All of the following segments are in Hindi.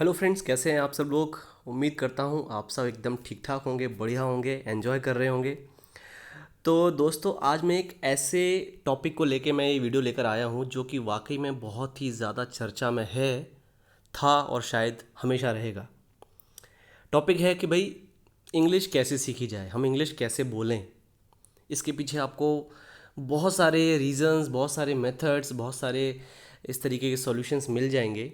हेलो फ्रेंड्स, कैसे हैं आप सब लोग। उम्मीद करता हूँ आप सब एकदम ठीक ठाक होंगे, बढ़िया होंगे, एंजॉय कर रहे होंगे। तो दोस्तों, आज मैं एक ऐसे टॉपिक को लेके मैं ये वीडियो लेकर आया हूँ जो कि वाकई में बहुत ही ज़्यादा चर्चा में है, था और शायद हमेशा रहेगा। टॉपिक है कि भाई इंग्लिश कैसे सीखी जाए, हम इंग्लिश कैसे बोलें। इसके पीछे आपको बहुत सारे रीज़न्स, बहुत सारे मेथड्स, बहुत सारे इस तरीके के सॉल्यूशंस मिल जाएंगे।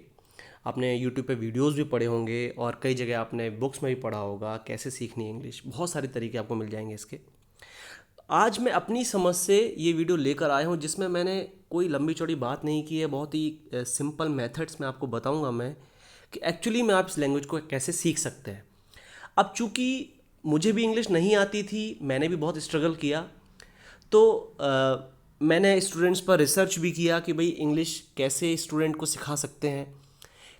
आपने यूट्यूब पे वीडियोस भी पढ़े होंगे और कई जगह आपने बुक्स में भी पढ़ा होगा कैसे सीखनी है इंग्लिश। बहुत सारे तरीके आपको मिल जाएंगे इसके। आज मैं अपनी समझ से ये वीडियो लेकर आया हूँ जिसमें मैंने कोई लंबी चौड़ी बात नहीं की है। बहुत ही सिंपल मेथड्स में आपको बताऊँगा मैं कि एक्चुअली में आप इस लैंग्वेज को कैसे सीख सकते हैं। अब चूँकि मुझे भी इंग्लिश नहीं आती थी, मैंने भी बहुत स्ट्रगल किया। तो मैंने स्टूडेंट्स पर रिसर्च भी किया कि भाई इंग्लिश कैसे स्टूडेंट को सिखा सकते हैं,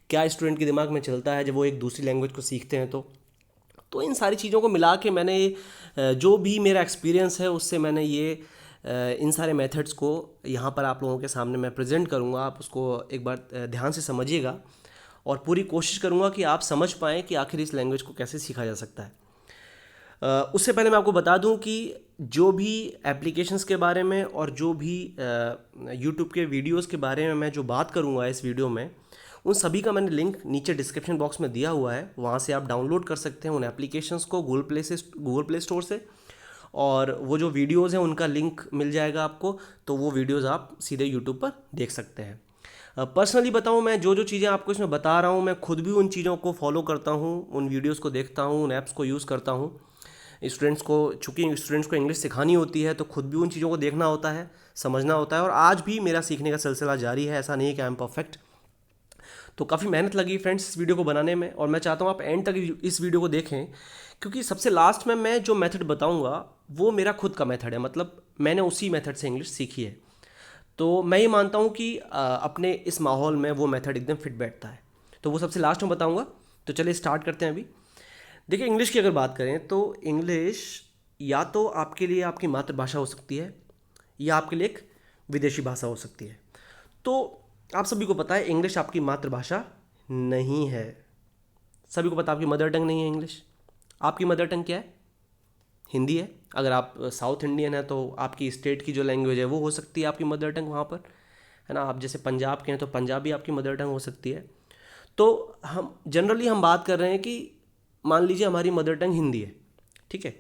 क्या स्टूडेंट के दिमाग में चलता है जब वो एक दूसरी लैंग्वेज को सीखते हैं। तो इन सारी चीज़ों को मिला के मैंने जो भी मेरा एक्सपीरियंस है उससे मैंने ये इन सारे मेथड्स को यहाँ पर आप लोगों के सामने मैं प्रेजेंट करूँगा। आप उसको एक बार ध्यान से समझिएगा और पूरी कोशिश करूँगा कि आप समझ पाएँ कि आखिर इस लैंग्वेज को कैसे सीखा जा सकता है। उससे पहले मैं आपको बता दूं कि जो भी एप्लीकेशंस के बारे में और जो भी यूट्यूब के वीडियोस के बारे में मैं जो बात करूंगा इस वीडियो में, उन सभी का मैंने लिंक नीचे डिस्क्रिप्शन बॉक्स में दिया हुआ है। वहां से आप डाउनलोड कर सकते हैं उन एप्लीकेशंस को गूगल प्ले स्टोर से। और वो जो वीडियोज़ हैं उनका लिंक मिल जाएगा आपको, तो वो वीडियोज़ आप सीधे यूट्यूब पर देख सकते हैं। पर्सनली बताऊं, मैं जो जो चीज़ें आपको इसमें बता रहा हूं, मैं खुद भी उन चीज़ों को फॉलो करता हूं, उन वीडियोज़ को देखता हूं, उन ऐप्स को यूज़ करता हूं। स्टूडेंट्स को, चूँकि स्टूडेंट्स को इंग्लिश सिखानी होती है तो खुद भी उन चीज़ों को देखना होता है, समझना होता है। और आज भी मेरा सीखने का सिलसिला जारी है, ऐसा नहीं है कि आई एम परफेक्ट। तो काफ़ी मेहनत लगी फ्रेंड्स इस वीडियो को बनाने में, और मैं चाहता हूँ आप एंड तक इस वीडियो को देखें, क्योंकि सबसे लास्ट में मैं जो मेथड बताऊँगा वो मेरा खुद का मेथड है। मतलब मैंने उसी मेथड से इंग्लिश सीखी है। तो मैं ये मानता हूँ कि अपने इस माहौल में वो मेथड एकदम फिट बैठता है। तो वो सबसे लास्ट में बताऊँगा। तो चलिए स्टार्ट करते हैं अभी। देखिए, इंग्लिश की अगर बात करें तो इंग्लिश या तो आपके लिए आपकी मातृभाषा हो सकती है या आपके लिए एक विदेशी भाषा हो सकती है। तो आप सभी को पता है इंग्लिश आपकी मातृभाषा नहीं है। सभी को पता है आपकी मदर टंग नहीं है इंग्लिश। आपकी मदर टंग क्या है? हिंदी है। अगर आप साउथ इंडियन है तो आपकी स्टेट की जो लैंग्वेज है वो हो सकती है आपकी मदर टंग वहाँ पर, है ना। आप जैसे पंजाब के हैं तो पंजाबी आपकी मदर टंग हो सकती है। तो हम बात कर रहे हैं कि मान लीजिए हमारी मदर टंग हिंदी है, ठीक है।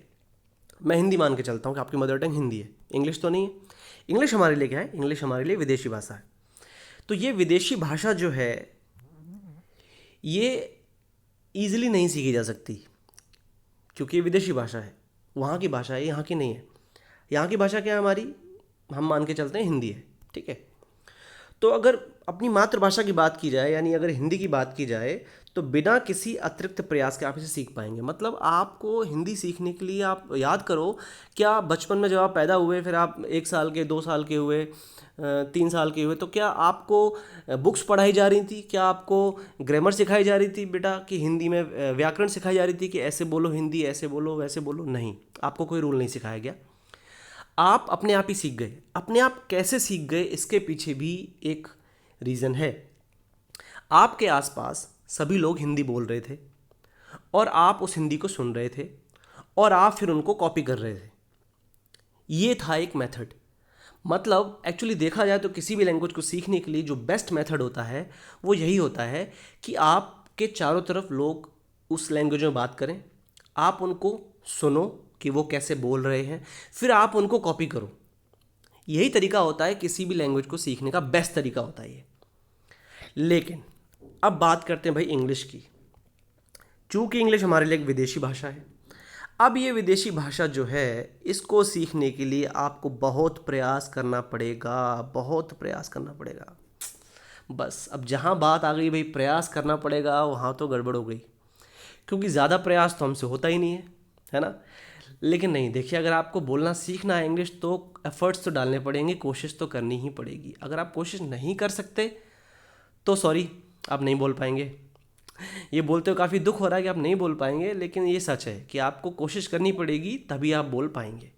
मैं हिंदी मान के चलता हूँ कि आपकी मदर टंग हिंदी है, इंग्लिश तो नहीं है। इंग्लिश हमारे लिए क्या है? इंग्लिश हमारे लिए विदेशी भाषा है। तो ये विदेशी भाषा जो है ये ईजिली नहीं सीखी जा सकती, क्योंकि ये विदेशी भाषा है। वहाँ की भाषा है, यहाँ की नहीं है। यहाँ की भाषा क्या है हमारी? हम मान के चलते हैं हिंदी है, ठीक है। तो अगर अपनी मातृभाषा की बात की जाए, यानी अगर हिंदी की बात की जाए, तो बिना किसी अतिरिक्त प्रयास के आप इसे सीख पाएंगे। मतलब आपको हिंदी सीखने के लिए, आप याद करो, क्या बचपन में जब आप पैदा हुए, फिर आप 1 साल के, 2 साल के हुए, 3 साल के हुए, तो क्या आपको बुक्स पढ़ाई जा रही थी? क्या आपको ग्रामर सिखाई जा रही थी बेटा, कि हिंदी में व्याकरण सिखाई जा रही थी कि ऐसे बोलो हिंदी, ऐसे बोलो, वैसे बोलो? नहीं, आपको कोई रूल नहीं सिखाया गया। आप अपने आप ही सीख गए। अपने आप कैसे सीख गए, इसके पीछे भी एक रीज़न है। आपके आसपास सभी लोग हिंदी बोल रहे थे और आप उस हिंदी को सुन रहे थे और आप फिर उनको कॉपी कर रहे थे। ये था एक मेथड। मतलब एक्चुअली देखा जाए तो किसी भी लैंग्वेज को सीखने के लिए जो बेस्ट मेथड होता है वो यही होता है कि आपके चारों तरफ लोग उस लैंग्वेज में बात करें, आप उनको सुनो कि वो कैसे बोल रहे हैं, फिर आप उनको कॉपी करो। यही तरीका होता है किसी भी लैंग्वेज को सीखने का, बेस्ट तरीका होता है ये। लेकिन अब बात करते हैं भाई इंग्लिश की। चूंकि इंग्लिश हमारे लिए एक विदेशी भाषा है, अब ये विदेशी भाषा जो है, इसको सीखने के लिए आपको बहुत प्रयास करना पड़ेगा, बहुत प्रयास करना पड़ेगा। बस अब जहाँ बात आ गई भाई प्रयास करना पड़ेगा, वहाँ तो गड़बड़ हो गई, क्योंकि ज़्यादा प्रयास तो हमसे होता ही नहीं है ना। लेकिन नहीं, देखिए, अगर आपको बोलना सीखना है इंग्लिश तो एफर्ट्स तो डालने पड़ेंगे, कोशिश तो करनी ही पड़ेगी। अगर आप कोशिश नहीं कर सकते तो सॉरी, आप नहीं बोल पाएंगे। ये बोलते हुए काफ़ी दुख हो रहा है कि आप नहीं बोल पाएंगे, लेकिन ये सच है कि आपको कोशिश करनी पड़ेगी, तभी आप बोल पाएंगे।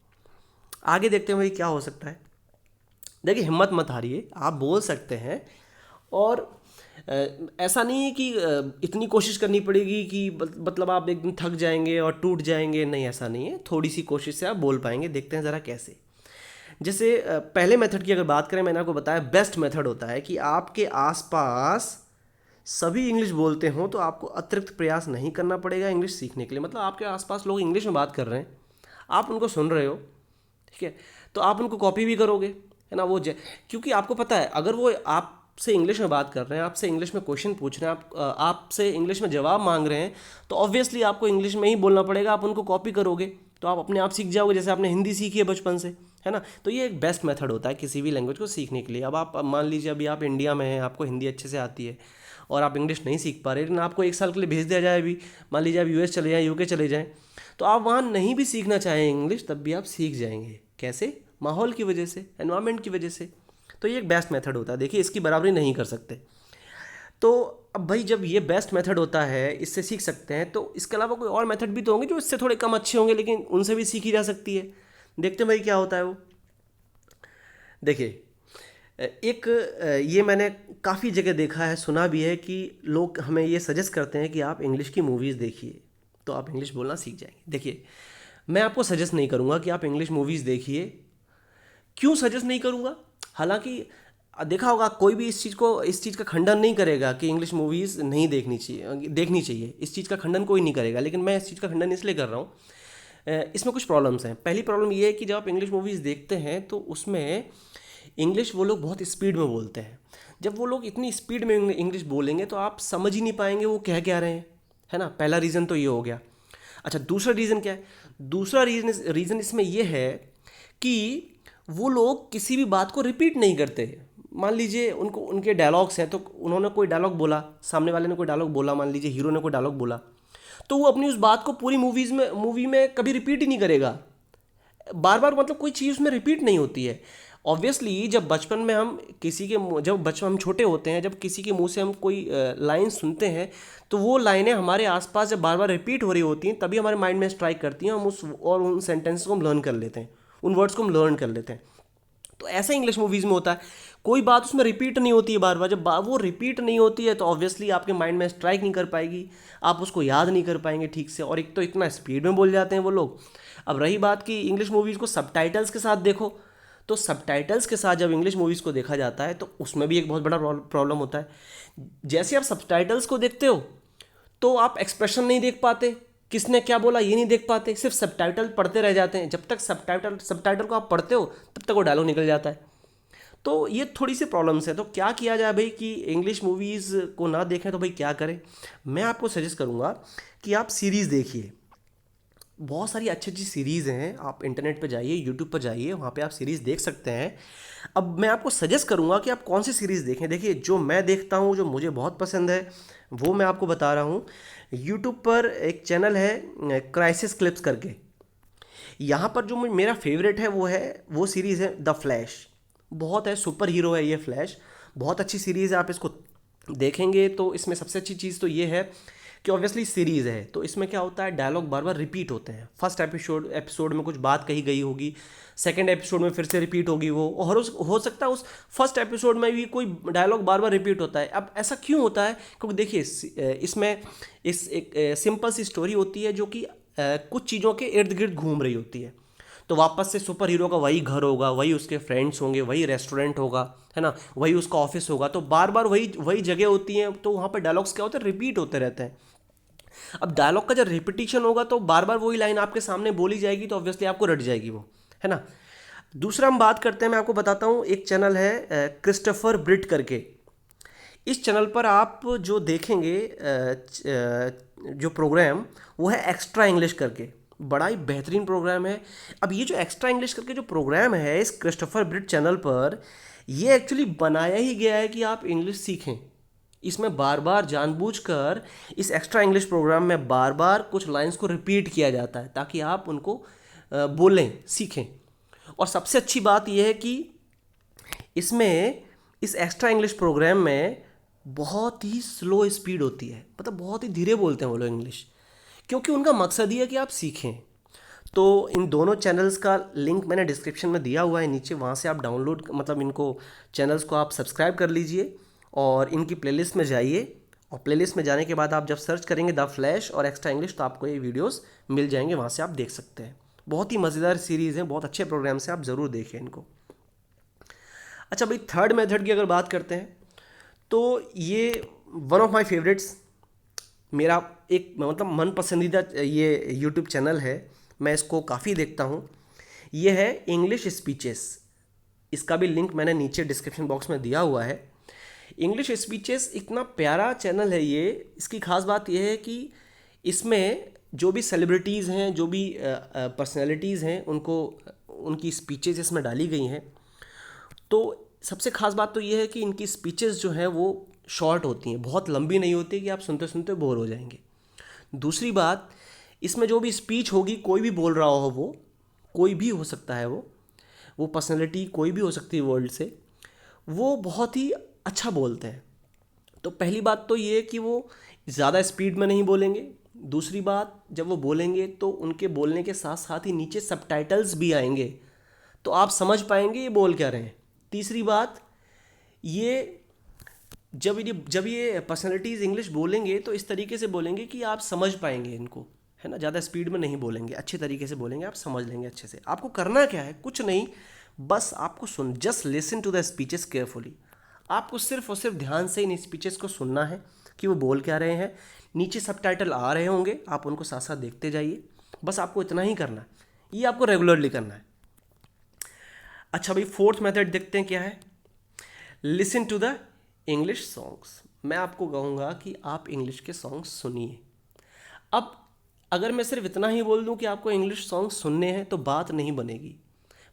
आगे देखते हैं भाई क्या हो सकता है। देखिए, हिम्मत मत हारिए, आप बोल सकते हैं। और ऐसा नहीं है कि इतनी कोशिश करनी पड़ेगी कि मतलब आप एक दिन थक जाएंगे और टूट जाएंगे, नहीं ऐसा नहीं है, थोड़ी सी कोशिश से आप बोल पाएंगे। देखते हैं ज़रा कैसे। जैसे पहले मेथड की अगर बात करें, मैंने आपको बताया बेस्ट मेथड होता है कि आपके आसपास सभी इंग्लिश बोलते हों तो आपको अतिरिक्त प्रयास नहीं करना पड़ेगा इंग्लिश सीखने के लिए। मतलब आपके आसपास लोग इंग्लिश में बात कर रहे हैं, आप उनको सुन रहे हो, ठीक है, तो आप उनको कॉपी भी करोगे, है ना। क्योंकि आपको पता है अगर वो आपसे इंग्लिश में बात कर रहे हैं, आपसे इंग्लिश में क्वेश्चन पूछ रहे हैं, आपसे इंग्लिश में जवाब मांग रहे हैं, तो ऑब्वियसली आपको इंग्लिश में ही बोलना पड़ेगा। आप उनको कॉपी करोगे तो आप अपने आप सीख जाओगे, जैसे आपने हिंदी सीखी है बचपन से, है ना। तो ये एक बेस्ट मेथड होता है किसी भी लैंग्वेज को सीखने के लिए। अब मान लीजिए अभी आप इंडिया में हैं, आपको हिंदी अच्छे से आती है और आप इंग्लिश नहीं सीख पा रहे, लेकिन आपको एक साल के लिए भेज दिया जाए, अभी मान लीजिए आप यूएस चले जाएँ, यूके चले जाएँ, तो आप वहाँ नहीं भी सीखना चाहें इंग्लिश, तब भी आप सीख जाएंगे। कैसे? माहौल की वजह से, एनवायरनमेंट की वजह से। तो ये एक बेस्ट मेथड होता है। देखिए इसकी बराबरी नहीं कर सकते। तो अब भाई जब ये बेस्ट मेथड होता है, इससे सीख सकते हैं, तो इसके अलावा कोई और मेथड भी तो होंगे जो इससे थोड़े कम अच्छे होंगे, लेकिन उनसे भी सीखी जा सकती है। देखते हैं भाई क्या होता है वो। देखिए एक ये मैंने काफ़ी जगह देखा है, सुना भी है कि लोग हमें ये सजेस्ट करते हैं कि आप इंग्लिश की मूवीज़ देखिए तो आप इंग्लिश बोलना सीख जाएंगे। देखिए मैं आपको सजेस्ट नहीं करूँगा कि आप इंग्लिश मूवीज़ देखिए। क्यों सजेस्ट नहीं करूँगा? हालांकि देखा होगा कोई भी इस चीज़ का खंडन नहीं करेगा कि इंग्लिश मूवीज़ नहीं देखनी चाहिए, देखनी चाहिए। इस चीज़ का खंडन कोई नहीं करेगा, लेकिन मैं इस चीज़ का खंडन इसलिए कर रहा हूँ, इसमें कुछ प्रॉब्लम्स हैं। पहली प्रॉब्लम ये है कि जब आप इंग्लिश मूवीज़ देखते हैं तो उसमें इंग्लिश वो लोग बहुत स्पीड में बोलते हैं। जब वो लोग इतनी स्पीड में इंग्लिश बोलेंगे तो आप समझ ही नहीं पाएंगे वो कह क्या रहे हैं, है ना। पहला रीज़न तो ये हो गया। अच्छा, दूसरा रीज़न क्या है? दूसरा रीज़न इसमें यह है कि वो लोग किसी भी बात को रिपीट नहीं करते। मान लीजिए उनको उनके डायलॉग्स हैं, तो उन्होंने कोई डायलॉग बोला, सामने वाले ने कोई डायलॉग बोला, मान लीजिए हीरो ने कोई डायलॉग बोला, तो वो अपनी उस बात को पूरी मूवी में कभी रिपीट ही नहीं करेगा। बार बार मतलब कोई चीज़ उसमें रिपीट नहीं होती है। ऑब्वियसली जब बचपन में हम जब बचपन हम छोटे होते हैं, जब किसी के मुंह से हम कोई लाइन सुनते हैं, तो वो लाइनें हमारे आसपास जब बार बार रिपीट हो रही होती हैं तभी हमारे माइंड में स्ट्राइक करती हैं, हम उन सेंटेंस को हम लर्न कर लेते हैं, उन वर्ड्स को हम लर्न कर लेते हैं। तो ऐसा इंग्लिश मूवीज़ में होता है, कोई बात उसमें रिपीट नहीं होती है बार बार। जब वो रिपीट नहीं होती है तो ऑब्वियसली आपके माइंड में स्ट्राइक नहीं कर पाएगी, आप उसको याद नहीं कर पाएंगे ठीक से। और एक तो इतना स्पीड में बोल जाते हैं वो लोग। अब रही बात कि इंग्लिश मूवीज़ को सबटाइटल्स के साथ देखो, तो सबटाइटल्स के साथ जब इंग्लिश मूवीज़ को देखा जाता है तो उसमें भी एक बहुत बड़ा प्रॉब्लम होता है। जैसे आप सबटाइटल्स को देखते हो तो आप एक्सप्रेशन नहीं देख पाते, किसने क्या बोला ये नहीं देख पाते, सिर्फ सबटाइटल पढ़ते रह जाते हैं। जब तक सबटाइटल को आप पढ़ते हो तब तक वो डायलॉग निकल जाता है। तो ये थोड़ी सी प्रॉब्लम्स है। तो क्या किया जाए भाई कि इंग्लिश मूवीज़ को ना देखें? तो भाई क्या करें? मैं आपको सजेस्ट करूँगा कि आप सीरीज़ देखिए। बहुत सारी अच्छी अच्छी सीरीज़ हैं, आप इंटरनेट पे जाइए, यूट्यूब पर जाइए, वहाँ पे आप सीरीज़ देख सकते हैं। अब मैं आपको सजेस्ट करूँगा कि आप कौन सी सीरीज़ देखें। देखिए जो मैं देखता हूँ, जो मुझे बहुत पसंद है, वो मैं आपको बता रहा हूँ। यूट्यूब पर एक चैनल है क्राइसिस क्लिप्स करके। यहाँ पर जो मेरा फेवरेट है वो सीरीज़ है द फ्लैश। बहुत है, सुपर हीरो है ये फ्लैश, बहुत अच्छी सीरीज़ है। आप इसको देखेंगे तो इसमें सबसे अच्छी चीज़ तो ये है कि ऑब्वियसली सीरीज़ है, तो इसमें क्या होता है, डायलॉग बार बार रिपीट होते हैं। फर्स्ट एपिसोड में कुछ बात कही गई होगी, सेकंड एपिसोड में फिर से रिपीट होगी वो, और हो सकता है उस फर्स्ट एपिसोड में भी कोई डायलॉग बार बार रिपीट होता है। अब ऐसा क्यों होता है? क्योंकि देखिए इसमें एक सिंपल सी स्टोरी होती है जो कि कुछ चीज़ों के इर्द गिर्द घूम रही होती है। तो वापस से सुपर हीरो का वही घर होगा, वही उसके फ्रेंड्स होंगे, वही रेस्टोरेंट होगा, है ना, वही उसका ऑफिस होगा, तो बार बार वही वही जगह होती हैं। तो वहाँ पर डायलॉग्स क्या होते हैं, रिपीट होते रहते हैं। अब डायलॉग का जब रिपीटिशन होगा तो बार बार वही लाइन आपके सामने बोली जाएगी, तो ऑब्वियसली आपको रट जाएगी वो, है ना। दूसरा हम बात करते हैं, मैं आपको बताता हूँ, एक चैनल है क्रिस्टोफर ब्रिट करके। इस चैनल पर आप जो देखेंगे जो प्रोग्राम, वो है एक्स्ट्रा इंग्लिश करके। बड़ा ही बेहतरीन प्रोग्राम है। अब ये जो एक्स्ट्रा इंग्लिश करके जो प्रोग्राम है इस क्रिस्टोफर ब्रिट चैनल पर, ये एक्चुअली बनाया ही गया है कि आप इंग्लिश सीखें। इसमें बार बार जानबूझकर इस एक्स्ट्रा इंग्लिश प्रोग्राम में बार बार कुछ लाइंस को रिपीट किया जाता है ताकि आप उनको बोलें, सीखें। और सबसे अच्छी बात यह है कि इसमें इस एक्स्ट्रा इंग्लिश प्रोग्राम में बहुत ही स्लो स्पीड होती है, मतलब बहुत ही धीरे बोलते हैं वो लोग इंग्लिश, क्योंकि उनका मकसद ही है कि आप सीखें। तो इन दोनों चैनल्स का लिंक मैंने डिस्क्रिप्शन में दिया हुआ है नीचे, वहाँ से आप डाउनलोड मतलब इनको चैनल्स को आप सब्सक्राइब कर लीजिए और इनकी प्लेलिस्ट में जाइए, और प्लेलिस्ट में जाने के बाद आप जब सर्च करेंगे द फ्लैश और एक्स्ट्रा इंग्लिश तो आपको ये वीडियोस मिल जाएंगे, वहाँ से आप देख सकते हैं। बहुत ही मज़ेदार सीरीज़ हैं, बहुत अच्छे प्रोग्राम्स हैं, आप ज़रूर देखें इनको। अच्छा भाई, थर्ड मेथड की अगर बात करते हैं तो ये वन ऑफ माय फेवरेट्स, मेरा एक मतलब मन पसंदीदा ये यूट्यूब चैनल है, मैं इसको काफ़ी देखता हूँ। ये है इंग्लिश स्पीचेस, इसका भी लिंक मैंने नीचे डिस्क्रिप्शन बॉक्स में दिया हुआ है। इंग्लिश स्पीचेस इतना प्यारा चैनल है ये, इसकी खास बात यह है कि इसमें जो भी सेलिब्रिटीज़ हैं, जो भी पर्सनैलिटीज़ हैं, उनकी स्पीचेस इसमें डाली गई हैं। तो सबसे ख़ास बात तो ये है कि इनकी स्पीचेस जो हैं वो शॉर्ट होती हैं, बहुत लंबी नहीं होती कि आप सुनते सुनते बोर हो जाएंगे। दूसरी बात, इसमें जो भी स्पीच होगी, कोई भी बोल रहा हो, वो कोई भी हो सकता है, वो पर्सनैलिटी कोई भी हो सकती है वर्ल्ड से, वो बहुत ही अच्छा बोलते हैं। तो पहली बात तो ये है कि वो ज़्यादा स्पीड में नहीं बोलेंगे। दूसरी बात, जब वो बोलेंगे तो उनके बोलने के साथ साथ ही नीचे सबटाइटल्स भी आएंगे, तो आप समझ पाएंगे ये बोल क्या रहे हैं। तीसरी बात, ये जब ये पर्सनैलिटीज़ इंग्लिश बोलेंगे तो इस तरीके से बोलेंगे कि आप समझ पाएंगे इनको, है ना। ज़्यादा स्पीड में नहीं बोलेंगे, अच्छे तरीके से बोलेंगे, आप समझ लेंगे अच्छे से। आपको करना क्या है, कुछ नहीं, बस आपको just listen to the speeches carefully. आपको सिर्फ और सिर्फ ध्यान से इन स्पीचेस को सुनना है कि वो बोल क्या रहे हैं। नीचे सबटाइटल आ रहे होंगे, आप उनको साथ साथ देखते जाइए, बस आपको इतना ही करना है, ये आपको रेगुलरली करना है। अच्छा भाई, फोर्थ मेथड देखते हैं क्या है, listen to the English songs. मैं आपको कहूँगा कि आप इंग्लिश के सॉन्ग्स सुनिए। अब अगर मैं सिर्फ इतना ही बोल दूं कि आपको इंग्लिश सॉन्ग सुनने हैं तो बात नहीं बनेगी,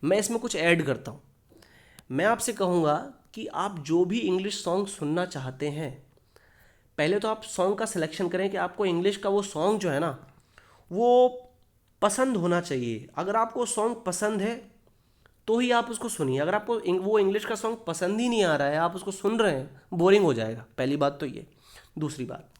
मैं इसमें कुछ ऐड करता हूं। मैं आपसे कहूँगा कि आप जो भी इंग्लिश सॉन्ग सुनना चाहते हैं, पहले तो आप सॉन्ग का सिलेक्शन करें कि आपको इंग्लिश का वो सॉन्ग जो है ना वो पसंद होना चाहिए। अगर आपको सॉन्ग पसंद है तो ही आप उसको सुनिए। अगर आपको वो इंग्लिश का सॉन्ग पसंद ही नहीं आ रहा है, आप उसको सुन रहे हैं, बोरिंग हो जाएगा। पहली बात तो ये। दूसरी बात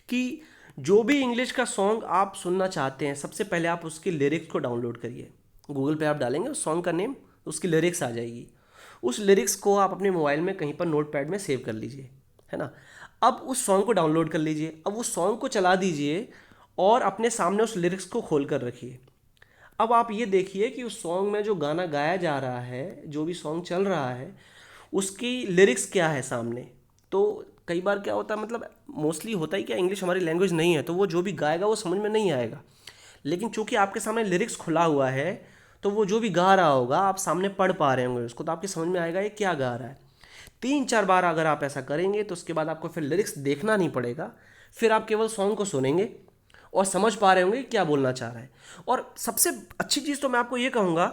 कि जो भी इंग्लिश का सॉन्ग आप सुनना चाहते हैं, सबसे पहले आप उसके लिरिक्स को डाउनलोड करिए। गूगल पे आप डालेंगे उस सॉन्ग का नेम, उसकी लिरिक्स आ जाएगी। उस लिरिक्स को आप अपने मोबाइल में कहीं पर नोटपैड में सेव कर लीजिए, है ना। अब उस सॉन्ग को डाउनलोड कर लीजिए, अब उस सॉन्ग को चला दीजिए और अपने सामने उस लिरिक्स को खोल कर रखिए। अब आप ये देखिए कि उस सॉन्ग में जो गाना गाया जा रहा है, जो भी सॉन्ग चल रहा है, उसकी लिरिक्स क्या है सामने। तो कई बार क्या होता है, मतलब मोस्टली होता ही क्या, इंग्लिश हमारी लैंग्वेज नहीं है तो वो जो भी गाएगा वो समझ में नहीं आएगा। लेकिन चूंकि आपके सामने लिरिक्स खुला हुआ है तो वो जो भी गा रहा होगा आप सामने पढ़ पा रहे होंगे उसको, तो आपकी समझ में आएगा ये क्या गा रहा है। 3-4 बार अगर आप ऐसा करेंगे तो उसके बाद आपको फिर लिरिक्स देखना नहीं पड़ेगा, फिर आप केवल सॉन्ग को सुनेंगे और समझ पा रहे होंगे क्या बोलना चाह रहा है। और सबसे अच्छी चीज़ तो मैं आपको ये कहूँगा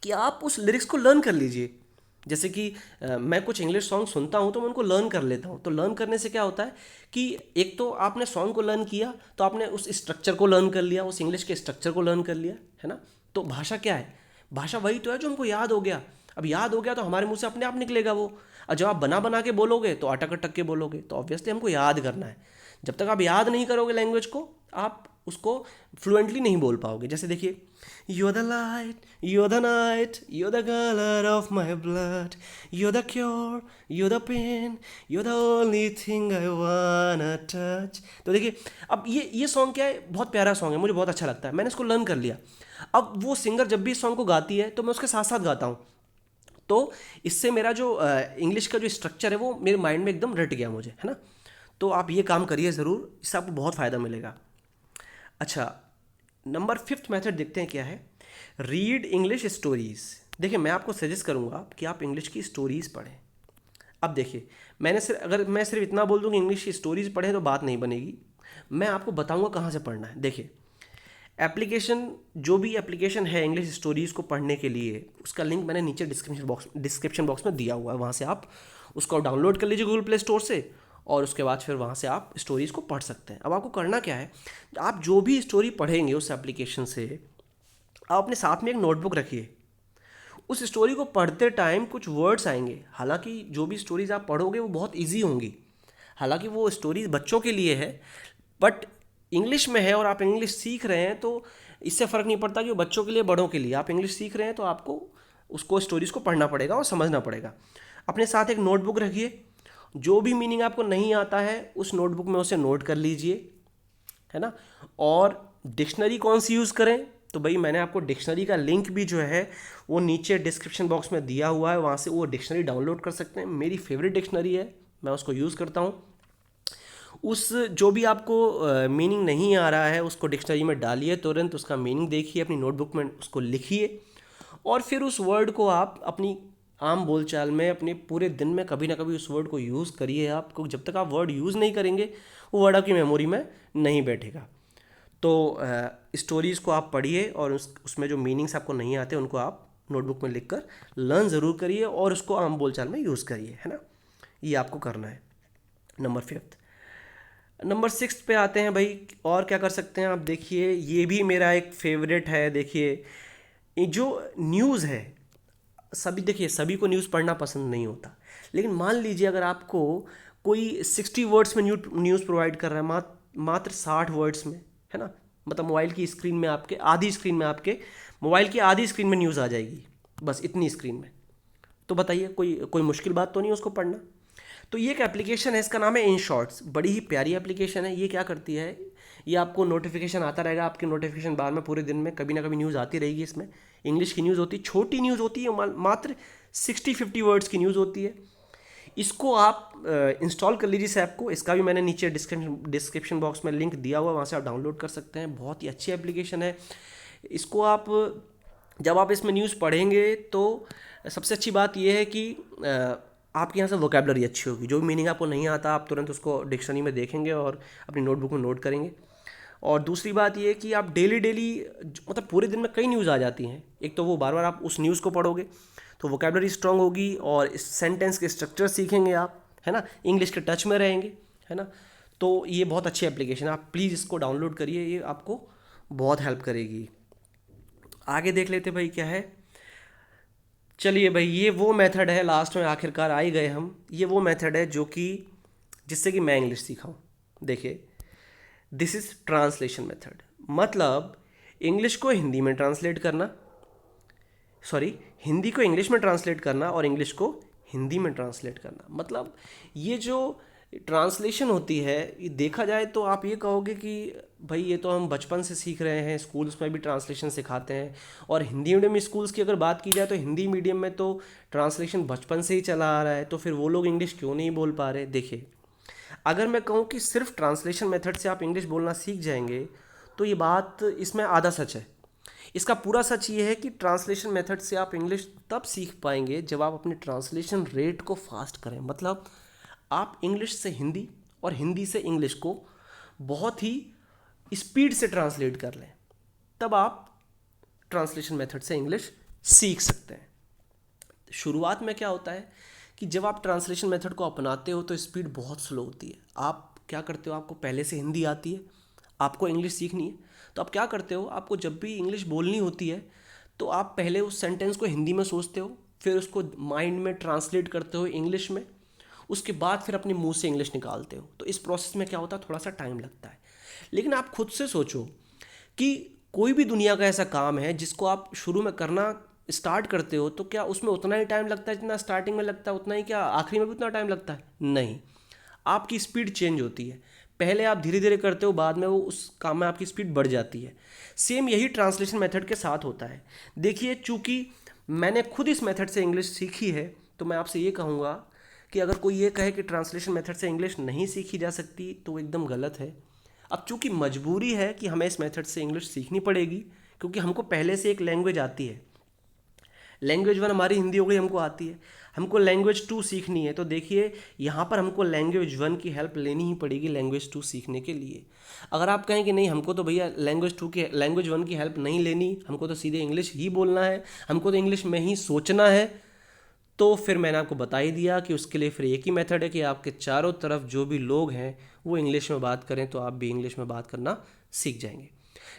कि आप उस लिरिक्स को लर्न कर लीजिए। जैसे कि मैं कुछ इंग्लिश सॉन्ग सुनता हूँ तो मैं उनको लर्न कर लेता हूँ। तो लर्न करने से क्या होता है कि एक तो आपने सॉन्ग को लर्न किया तो आपने उस स्ट्रक्चर को लर्न कर लिया, उस इंग्लिश के स्ट्रक्चर को लर्न कर लिया, है ना। तो भाषा क्या है, भाषा वही तो है जो हमको याद हो गया। अब याद हो गया तो हमारे मुंह से अपने आप निकलेगा वो। और जब आप बना बना के बोलोगे तो अटक अटक के बोलोगे, तो ऑब्वियसली हमको याद करना है। जब तक आप याद नहीं करोगे लैंग्वेज को, आप उसको फ्लुएंटली नहीं बोल पाओगे। जैसे देखिए, You're the light, you're the night, you're the color of my blood, you're the cure, you're the pain, you're the only thing I wanna touch। तो देखिए, अब ये सॉन्ग क्या है, बहुत प्यारा सॉन्ग है, मुझे बहुत अच्छा लगता है, मैंने इसको लर्न कर लिया। अब वो सिंगर जब भी इस सॉन्ग को गाती है तो मैं उसके साथ साथ गाता हूँ, तो इससे मेरा जो इंग्लिश का जो स्ट्रक्चर है वो मेरे माइंड में एकदम रट गया मुझे, है ना। तो आप ये काम करिए ज़रूर, इससे आपको बहुत फ़ायदा मिलेगा। अच्छा, नंबर 5th मेथड देखते हैं क्या है, रीड इंग्लिश स्टोरीज़। देखिए, मैं आपको सजेस्ट करूँगा कि आप इंग्लिश की स्टोरीज़ पढ़ें। अब देखिए, अगर मैं सिर्फ इतना बोल दूँ कि इंग्लिश की स्टोरीज़ पढ़ें तो बात नहीं बनेगी। मैं आपको बताऊँगा कहाँ से पढ़ना है। देखिए, जो भी एप्लीकेशन है इंग्लिश स्टोरीज़ को पढ़ने के लिए, उसका लिंक मैंने नीचे डिस्क्रिप्शन बॉक्स में दिया हुआ है, वहाँ से आप उसको डाउनलोड कर लीजिए गूगल प्ले स्टोर से, और उसके बाद फिर वहाँ से आप स्टोरीज़ को पढ़ सकते हैं। अब आपको करना क्या है, आप जो भी स्टोरी पढ़ेंगे उस एप्लीकेशन से, आप अपने साथ में एक नोटबुक रखिए। उस स्टोरी को पढ़ते टाइम कुछ वर्ड्स आएंगे, हालांकि जो भी स्टोरीज़ आप पढ़ोगे वो बहुत इजी होंगी, हालांकि वो स्टोरीज बच्चों के लिए है, बट इंग्लिश में है और आप इंग्लिश सीख रहे हैं, तो इससे फ़र्क नहीं पड़ता कि वो बच्चों के लिए बड़ों के लिए, आप इंग्लिश सीख रहे हैं तो आपको उसको स्टोरीज़ को पढ़ना पड़ेगा और समझना पड़ेगा। अपने साथ एक नोटबुक रखिए, जो भी मीनिंग आपको नहीं आता है उस नोटबुक में उसे नोट कर लीजिए, है ना। और डिक्शनरी कौन सी यूज़ करें, तो भाई मैंने आपको डिक्शनरी का लिंक भी जो है वो नीचे डिस्क्रिप्शन बॉक्स में दिया हुआ है, वहाँ से वो डिक्शनरी डाउनलोड कर सकते हैं। मेरी फेवरेट डिक्शनरी है, मैं उसको यूज़ करता हूँ। उस जो भी आपको मीनिंग नहीं आ रहा है उसको डिक्शनरी में डालिए, तुरंत उसका मीनिंग देखिए, अपनी नोटबुक में उसको लिखिए, और फिर उस वर्ड को आप अपनी आम बोलचाल में अपने पूरे दिन में कभी ना कभी उस वर्ड को यूज़ करिए आप, क्योंकि जब तक आप वर्ड यूज़ नहीं करेंगे वो वर्ड आपकी मेमोरी में नहीं बैठेगा। तो स्टोरीज़ को आप पढ़िए और उसमें जो मीनिंग्स आपको नहीं आते उनको आप नोटबुक में लिख कर लर्न ज़रूर करिए और उसको आम बोलचाल में यूज़ करिए, है ना। ये आपको करना है। नंबर 5। नंबर 6 पे आते हैं भाई, और क्या कर सकते हैं आप। देखिए ये भी मेरा एक फेवरेट है। देखिए ये जो न्यूज़ है, सभी देखिए सभी को न्यूज़ पढ़ना पसंद नहीं होता, लेकिन मान लीजिए अगर आपको कोई 60 वर्ड्स में न्यूज़ प्रोवाइड कर रहा है, मात्र 60 वर्ड्स में, है ना। मतलब मोबाइल की स्क्रीन में आपके आधी स्क्रीन में आपके मोबाइल की आधी स्क्रीन में न्यूज़ आ जाएगी, बस इतनी स्क्रीन में। तो बताइए कोई कोई मुश्किल बात तो नहीं है उसको पढ़ना। तो ये एक एप्लीकेशन है, इसका नाम है इन शॉर्ट्स। बड़ी ही प्यारी एप्लीकेशन है। ये क्या करती है, ये आपको नोटिफिकेशन आता रहेगा आपके नोटिफिकेशन बार में, पूरे दिन में कभी ना कभी न्यूज़ आती रहेगी। इसमें इंग्लिश की न्यूज़ होती है, छोटी न्यूज़ होती है, मात्र 60-50 वर्ड्स की न्यूज़ होती है। इसको आप इंस्टॉल कर लीजिए इस ऐप को। इसका भी मैंने नीचे डिस्क्रिप्शन बॉक्स में लिंक दिया हुआ है, वहाँ से आप डाउनलोड कर सकते हैं। बहुत ही अच्छी एप्लीकेशन है। इसको आप जब आप इसमें न्यूज़ पढ़ेंगे तो सबसे अच्छी बात यह है कि आपके यहाँ से वोकेबलरी अच्छी होगी। जो भी मीनिंग आपको नहीं आता आप तुरंत उसको डिक्शनरी में देखेंगे और अपनी नोटबुक में नोट करेंगे। और दूसरी बात ये है कि आप डेली डेली मतलब पूरे दिन में कई न्यूज़ आ जाती हैं, एक तो वो बार बार आप उस न्यूज़ को पढ़ोगे तो वोकेबलरी स्ट्रांग होगी और इस सेंटेंस के स्ट्रक्चर सीखेंगे आप, है ना, इंग्लिश के टच में रहेंगे, है ना। तो ये बहुत अच्छी एप्लीकेशन है, आप प्लीज़ इसको डाउनलोड करिए, ये आपको बहुत हेल्प करेगी। आगे देख लेते भाई क्या है। चलिए भाई, ये वो मेथड है, लास्ट में आखिरकार आ ही गए हम। ये वो मेथड है जो कि जिससे कि मैं इंग्लिश सीखा हूँ। देखिए दिस इज़ ट्रांसलेशन मेथड, मतलब इंग्लिश को हिंदी में ट्रांसलेट करना, सॉरी हिंदी को इंग्लिश में ट्रांसलेट करना और इंग्लिश को हिंदी में ट्रांसलेट करना। मतलब ये जो ट्रांसलेशन होती है, ये देखा जाए तो आप ये कहोगे कि भाई ये तो हम बचपन से सीख रहे हैं, स्कूल्स में भी ट्रांसलेशन सिखाते हैं। और हिंदी मीडियम स्कूल्स की अगर बात की जाए तो हिंदी मीडियम में तो ट्रांसलेशन बचपन से ही चला आ रहा है, तो फिर वो लोग इंग्लिश क्यों नहीं बोल पा रहे। देखिए अगर मैं कहूँ कि सिर्फ ट्रांसलेशन मेथड से आप इंग्लिश बोलना सीख जाएंगे तो ये बात, इसमें आधा सच है। इसका पूरा सच ये है कि ट्रांसलेशन मेथड से आप इंग्लिश तब सीख पाएंगे जब आप अपने ट्रांसलेशन रेट को फास्ट करें। मतलब आप इंग्लिश से हिंदी और हिंदी से इंग्लिश को बहुत ही स्पीड से ट्रांसलेट कर लें, तब आप ट्रांसलेशन मेथड से इंग्लिश सीख सकते हैं। शुरुआत में क्या होता है कि जब आप ट्रांसलेशन मेथड को अपनाते हो तो स्पीड बहुत स्लो होती है। आप क्या करते हो, आपको पहले से हिंदी आती है, आपको इंग्लिश सीखनी है, तो आप क्या करते हो, आपको जब भी इंग्लिश बोलनी होती है तो आप पहले उस सेंटेंस को हिंदी में सोचते हो, फिर उसको माइंड में ट्रांसलेट करते हो इंग्लिश में, उसके बाद फिर अपने मुंह से इंग्लिश निकालते हो। तो इस प्रोसेस में क्या होता है, थोड़ा सा टाइम लगता है। लेकिन आप खुद से सोचो कि कोई भी दुनिया का ऐसा काम है जिसको आप शुरू में करना स्टार्ट करते हो तो क्या उसमें उतना ही टाइम लगता है जितना स्टार्टिंग में लगता है, उतना ही क्या आखिरी में भी उतना टाइम लगता है? नहीं, आपकी स्पीड चेंज होती है। पहले आप धीरे धीरे करते हो, बाद में वो उस काम में आपकी स्पीड बढ़ जाती है। सेम यही ट्रांसलेशन मेथड के साथ होता है। देखिए चूँकि मैंने खुद इस मेथड से इंग्लिश सीखी है तो मैं आपसे ये कहूँगा कि अगर कोई ये कहे कि ट्रांसलेशन मेथड से इंग्लिश नहीं सीखी जा सकती तो वो एकदम गलत है। अब चूँकि मजबूरी है कि हमें इस मेथड से इंग्लिश सीखनी पड़ेगी, क्योंकि हमको पहले से एक लैंग्वेज आती है। लैंग्वेज 1 हमारी हिंदी हो गई, हमको आती है, हमको लैंग्वेज 2 सीखनी है। तो देखिए यहाँ पर हमको लैंग्वेज 1 की हेल्प लेनी ही पड़ेगी लैंग्वेज 2 सीखने के लिए। अगर आप कहें कि नहीं हमको तो भैया लैंग्वेज 1 की हेल्प नहीं लेनी, हमको तो सीधे इंग्लिश ही बोलना है, हमको तो इंग्लिश में ही सोचना है, तो फिर मैंने आपको बता ही दिया कि उसके लिए फिर एक ही मेथड है कि आपके चारों तरफ जो भी लोग हैं वो इंग्लिश में बात करें तो आप भी इंग्लिश में बात करना सीख जाएंगे।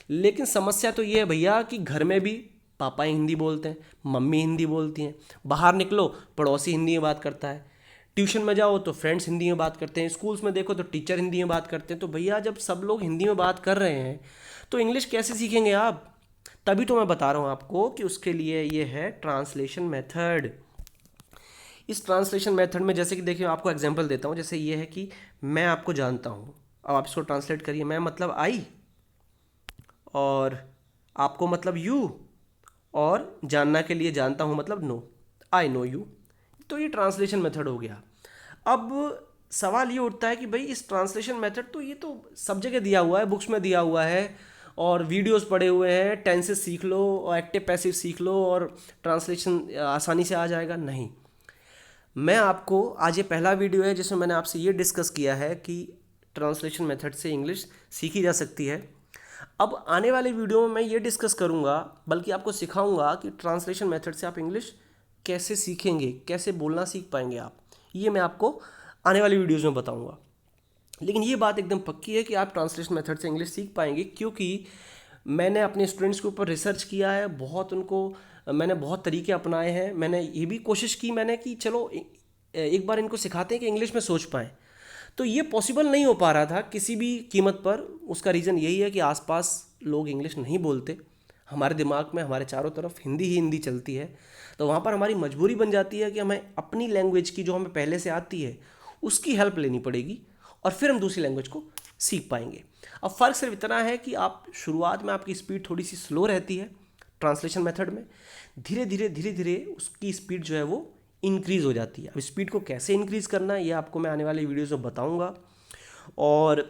लेकिन समस्या तो ये है भैया कि घर में भी पापा हिंदी बोलते हैं, मम्मी हिंदी बोलती हैं, बाहर निकलो पड़ोसी हिंदी में बात करता है, ट्यूशन में जाओ तो फ्रेंड्स हिंदी में बात करते हैं, स्कूल्स में देखो तो टीचर हिंदी में बात करते हैं। तो भैया जब सब लोग हिंदी में बात कर रहे हैं तो इंग्लिश कैसे सीखेंगे आप? तभी तो मैं बता रहा हूँ आपको कि उसके लिए ये है ट्रांसलेशन मेथड। इस ट्रांसलेशन मेथड में जैसे कि देखिए आपको एग्जांपल देता हूँ, जैसे ये है कि मैं आपको जानता हूँ, अब आप इसको ट्रांसलेट करिए। मैं मतलब आई, और आपको मतलब यू, और जानना के लिए जानता हूँ मतलब नो, आई नो यू। तो ये ट्रांसलेशन मेथड हो गया। अब सवाल ये उठता है कि भाई इस ट्रांसलेशन मेथड तो ये तो सब जगह दिया हुआ है, बुक्स में दिया हुआ है और वीडियोस पड़े हुए हैं, टेंसेस सीख लो और एक्टिव पैसिव सीख लो और ट्रांसलेशन आसानी से आ जाएगा। नहीं, मैं आपको आज ये पहला वीडियो है जिसमें मैंने आपसे ये डिस्कस किया है कि ट्रांसलेशन मेथड से इंग्लिश सीखी जा सकती है। अब आने वाले वीडियो में मैं ये डिस्कस करूँगा, बल्कि आपको सिखाऊंगा कि ट्रांसलेशन मेथड से आप इंग्लिश कैसे सीखेंगे, कैसे बोलना सीख पाएंगे आप। ये मैं आपको आने वाली वीडियोज़ में बताऊँगा। लेकिन ये बात एकदम पक्की है कि आप ट्रांसलेशन मेथड से इंग्लिश सीख पाएंगे, क्योंकि मैंने अपने स्टूडेंट्स के ऊपर रिसर्च किया है, बहुत उनको मैंने बहुत तरीके अपनाए हैं। मैंने ये भी कोशिश की मैंने कि चलो एक बार इनको सिखाते हैं कि इंग्लिश में सोच पाएँ। तो ये पॉसिबल नहीं हो पा रहा था किसी भी कीमत पर। उसका रीज़न यही है कि आसपास लोग इंग्लिश नहीं बोलते, हमारे दिमाग में हमारे चारों तरफ हिंदी ही हिंदी चलती है। तो वहाँ पर हमारी मजबूरी बन जाती है कि हमें अपनी लैंग्वेज की, जो हमें पहले से आती है, उसकी हेल्प लेनी पड़ेगी और फिर हम दूसरी लैंग्वेज को सीख पाएंगे। अब फ़र्क सिर्फ इतना है कि आप शुरुआत में आपकी स्पीड थोड़ी सी स्लो रहती है ट्रांसलेशन मेथड में, धीरे धीरे उसकी स्पीड जो है वो इंक्रीज़ हो जाती है। अब स्पीड को कैसे इंक्रीज़ करना है ये आपको मैं आने वाले वीडियोज़ में बताऊंगा। और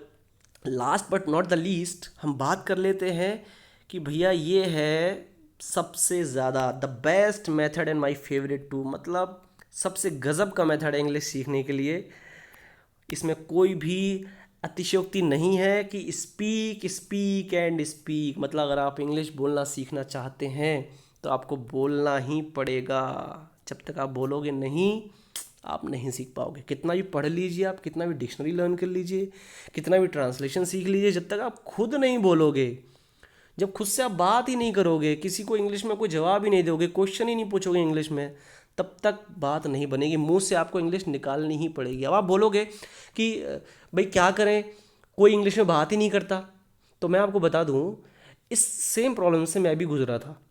last but not the least हम बात कर लेते हैं कि भैया ये है सबसे ज़्यादा the best method and my favourite too, मतलब सबसे गज़ब का मेथड है इंग्लिश सीखने के लिए। इसमें कोई भी अतिशयोक्ति नहीं है कि स्पीक स्पीक एंड स्पीक, मतलब अगर आप इंग्लिश बोलना सीखना चाहते हैं तो आपको बोलना ही पड़ेगा। जब तक आप बोलोगे नहीं, आप नहीं सीख पाओगे। कितना भी पढ़ लीजिए आप, कितना भी डिक्शनरी लर्न कर लीजिए, कितना भी ट्रांसलेशन सीख लीजिए, जब तक आप खुद नहीं बोलोगे, जब खुद से आप बात ही नहीं करोगे, किसी को इंग्लिश में कोई जवाब ही नहीं दोगे, क्वेश्चन ही नहीं पूछोगे इंग्लिश में, तब तक बात नहीं बनेगी। मुंह से आपको इंग्लिश निकालनी ही पड़ेगी। अब आप बोलोगे कि भाई क्या करें, कोई इंग्लिश में बात ही नहीं करता। तो मैं आपको बता दूं, इस सेम प्रॉब्लम से मैं भी गुजरा था।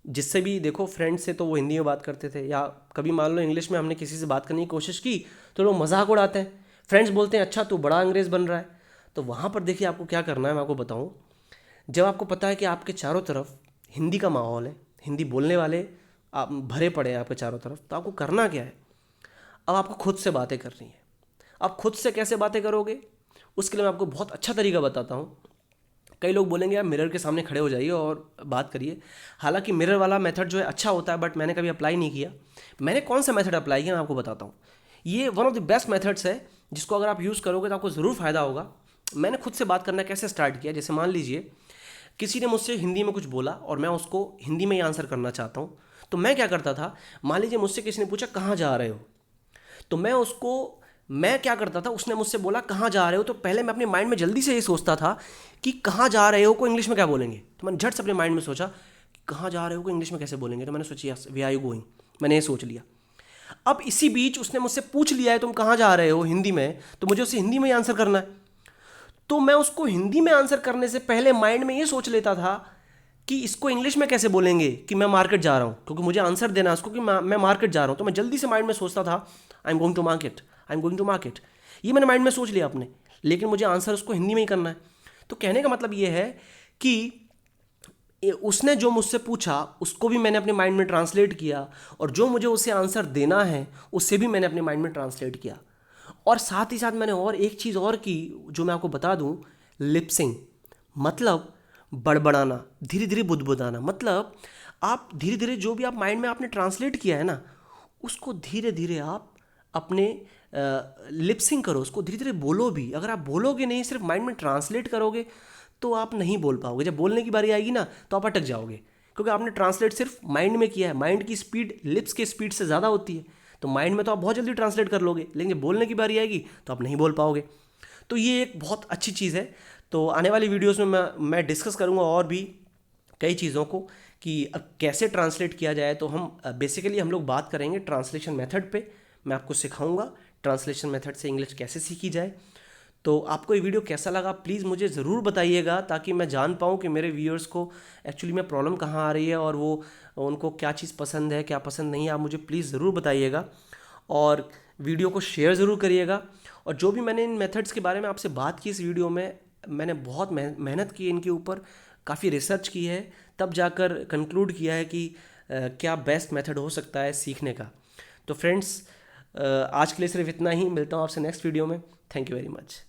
जिससे भी देखो, फ्रेंड से तो वो हिंदी में बात करते थे, या कभी मान लो इंग्लिश में हमने किसी से बात करने की कोशिश की तो लोग मजाक उड़ाते हैं। फ्रेंड्स बोलते हैं अच्छा तू बड़ा अंग्रेज़ बन रहा है। तो वहाँ पर देखिए आपको क्या करना है, मैं आपको बताऊँ। जब आपको पता है कि आपके चारों तरफ हिंदी का माहौल है, हिंदी बोलने वाले आप भरे पड़े हैं आपके चारों तरफ, तो आपको करना क्या है, अब आपको खुद से बातें करनी है। अब खुद से कैसे बातें करोगे, उसके लिए मैं आपको बहुत अच्छा तरीका बताता हूँ। कई लोग बोलेंगे यार मिरर के सामने खड़े हो जाइए और बात करिए। हालांकि मिरर वाला मेथड जो है अच्छा होता है, बट मैंने कभी अप्लाई नहीं किया। मैंने कौन सा मेथड अप्लाई किया मैं आपको बताता हूँ। ये one of the best methods है, जिसको अगर आप यूज़ करोगे तो आपको ज़रूर फ़ायदा होगा। मैंने खुद से बात करना कैसे स्टार्ट किया, जैसे मान लीजिए किसी ने मुझसे हिंदी में कुछ बोला और मैं उसको हिंदी में ही आंसर करना चाहता हूँ। तो मैं क्या करता था, मान लीजिए मुझसे किसी ने पूछा कहाँ जा रहे हो, तो मैं क्या करता था, उसने मुझसे बोला कहाँ जा रहे हो, तो पहले मैं अपने माइंड में जल्दी से ये सोचता था कि कहाँ जा रहे हो को इंग्लिश में क्या बोलेंगे। तो मैंने झट से अपने माइंड में सोचा कि कहाँ जा रहे हो को इंग्लिश में कैसे बोलेंगे। तो मैंने सोची वे आर यू गोइंग, मैंने ये सोच लिया। अब इसी बीच उसने मुझसे पूछ लिया है तुम कहाँ जा रहे हो हिंदी में, तो मुझे उसे हिंदी में ही आंसर करना है। तो मैं उसको हिंदी में आंसर करने से पहले माइंड में ये सोच लेता था कि इसको इंग्लिश में कैसे बोलेंगे कि मैं मार्केट जा रहा हूँ, क्योंकि मुझे आंसर देना है उसको कि मैं मार्केट जा रहा हूँ। तो मैं जल्दी से माइंड में सोचता था I am going to market, I am going to market. ये मैंने माइंड में सोच लिया अपने, लेकिन मुझे आंसर उसको हिंदी में ही करना है। तो कहने का मतलब ये है कि उसने जो मुझसे पूछा उसको भी मैंने अपने माइंड में ट्रांसलेट किया, और जो मुझे उसे आंसर देना है उससे भी मैंने अपने माइंड में ट्रांसलेट किया। और साथ ही साथ मैंने और एक चीज़ और की जो मैं आपको बता दूं, लिपसिंग, मतलब बड़बड़ाना, धीरे धीरे बुदबुदाना। मतलब आप धीरे धीरे जो भी आप माइंड में आपने ट्रांसलेट किया है ना, उसको धीरे धीरे आप अपने लिपसिंग करो, उसको धीरे धीरे बोलो भी। अगर आप बोलोगे नहीं, सिर्फ माइंड में ट्रांसलेट करोगे, तो आप नहीं बोल पाओगे। जब बोलने की बारी आएगी ना, तो आप अटक जाओगे, क्योंकि आपने ट्रांसलेट सिर्फ माइंड में किया है। माइंड की स्पीड लिप्स के स्पीड से ज़्यादा होती है, तो माइंड में तो आप बहुत जल्दी ट्रांसलेट कर लोगे, लेकिन जब बोलने की बारी आएगी तो आप नहीं बोल पाओगे। तो ये एक बहुत अच्छी चीज़ है। तो आने वाली वीडियोस में मैं डिस्कस करूँगा और भी कई चीज़ों को कि कैसे ट्रांसलेट किया जाए। तो हम बेसिकली हम लोग बात करेंगे ट्रांसलेशन मेथड पे। मैं आपको सिखाऊंगा ट्रांसलेशन मेथड से इंग्लिश कैसे सीखी जाए। तो आपको ये वीडियो कैसा लगा प्लीज़ मुझे ज़रूर बताइएगा, ताकि मैं जान पाऊँ कि मेरे व्यूअर्स को एक्चुअली में प्रॉब्लम कहाँ आ रही है और वो उनको क्या चीज़ पसंद है क्या पसंद नहीं है। आप मुझे प्लीज़ ज़रूर बताइएगा और वीडियो को शेयर ज़रूर करिएगा। और जो भी मैंने इन मेथड्स के बारे में आपसे बात की इस वीडियो में, मैंने बहुत मेहनत की इनके ऊपर, काफ़ी रिसर्च की है, तब जाकर कंक्लूड किया है कि क्या बेस्ट मेथड हो सकता है सीखने का। तो फ्रेंड्स, आज के लिए सिर्फ इतना ही। मिलता हूँ आपसे नेक्स्ट वीडियो में। Thank you very much.